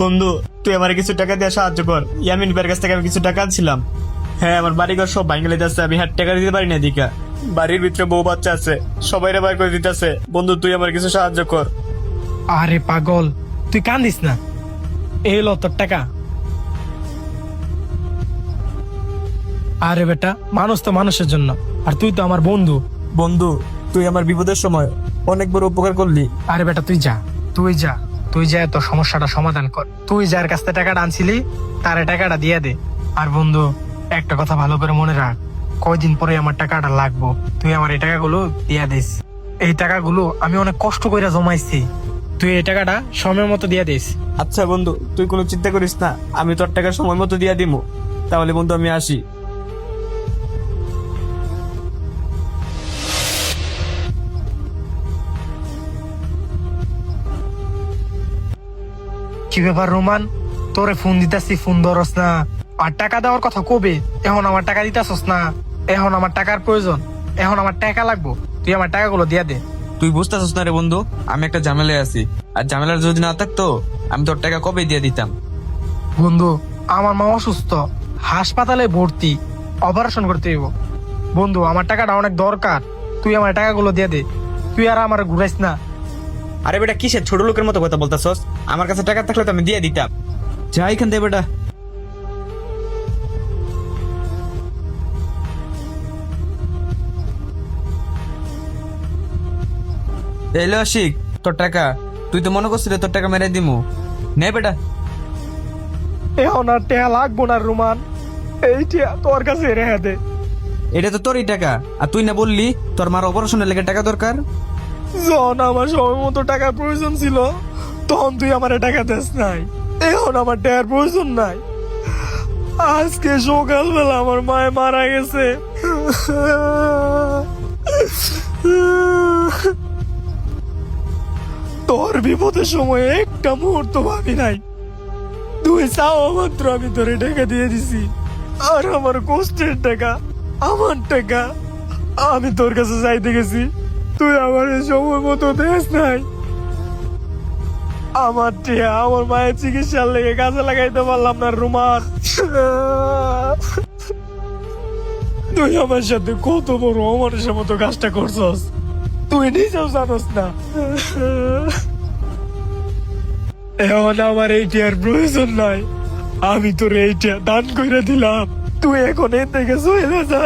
বন্ধু, তুই আমার কিছু টাকা দিয়ে সাহায্য কর। ইয়ামিন ভাইয়ের কাছ থেকে আমি কিছু টাকা আনছিলাম। হ্যাঁ, আমার বাড়িঘর সব ভাঙে যাচ্ছে, আমি হাত টাকা দিতে পারি না দিকা। বাড়ির ভিতরে বউ বাচ্চা আছে, সবাই বাইর করে দিতেছে। বন্ধু, তুই আমার কিছু সাহায্য কর। আরে পাগল, তুই কান্দিস না, এই লো তোর টাকা। আরে বেটা, মানুষ তো মানুষের জন্য, আর তুই তো আমার বন্ধু। বন্ধু, তুই আমার বিপদের সময় অনেক বড় উপকার করলি। আরে বেটা, তুই যা, তুই যা, তুই যা, তোর সমস্যাটা সমাধান কর। তুই যার কাছ থেকে টাকাটা আনছিলি তারে টাকাটা দিয়ে দে। আর বন্ধু, একটা কথা ভালো করে মনে রাখ, কয়দিন পরে আমার টাকাটা লাগবো, তুই আমার এই টাকাগুলো দিয়ে দিস। এই টাকাগুলো আমি অনেক কষ্ট করে জমাইছি, তুই এই টাকাটা সময় মতো দিয়ে দিস। আচ্ছা বন্ধু, তুই কোনো চিন্তা করিস না, আমি তোর টাকা সময় মতো দিয়ে দিব। তাহলে বন্ধু, আমি আসি। কি ব্যাপার রোমান, তোরে ফোন দিতাছি, ফোন ধরস না। আর টাকা দেওয়ার কথা কবে? এখন আমার টাকা দিতাছস না, এখন আমার টাকার প্রয়োজন, এখন আমার টাকা লাগবো, তুই আমার টাকাগুলো দিয়ে দে। তুই বুঝতেছিস না রে বন্ধু, আমি একটা ঝামেলায় আছি। আর ঝামেলার যদি না থাকতো আমি তোর টাকা কবে দিয়ে দিতাম। বন্ধু, আমার মা অসুস্থ, হাসপাতালে ভর্তি, অপারেশন করতে হইব। বন্ধু, আমার টাকাটা অনেক দরকার, তুই আমার টাকাগুলো দিয়ে দে, তুই আর আমার ঘুরাইস না। আরে বেটা, কিসের ছোট লোকের মতো কথা বলতেছস? আমার কাছে টাকা থাকলে তো আমি দিয়ে দিতাম। যা এখান থেকে বেটা। এলো আশিক, তোর টাকা। তুই তো মনে করছিলি তোর টাকা মেরে দিমু। নে বেটা। এখন আর টাকা লাগবো না রোমান, এই টাকা তোর কাছে রেখে দে। এটা তো তোরই টাকা, আর তুই না বললি তোর মার অপারেশনের লেগে টাকা দরকার। যখন আমার সময় মতো টাকার প্রয়োজন ছিল তখন তুই আমার টাকা দিস নাই, এখন আমার টাকার প্রয়োজন নাই। আজকে সকালবেলা আমার মায়ে মারা গেছে, তোর বিপদের সময় একটা মুহূর্ত ভাবি নাই, তুই চাও মাত্র আমি তোরে টাকা দিয়ে দিছি। আর আমার কষ্টের টাকা, আমার টাকা, আমি তোর কাছে চাইতে গেছি, তুই আমার এই সময় মতো দেশ নাই। আমার টিয়া আমার মায়ের চিকিৎসার লেগে কাজে লাগাইতে পারলাম না রুমান। তুই আমার সাথে কত বড় অমানুষের মতো কাজটা করছস, তুই নিজেও জানোস না। এখন আমার এই টিয়ার প্রয়োজন নাই, আমি তোর এই টিয়া দান করে দিলাম, তুই এখন এর থেকে চলে যা।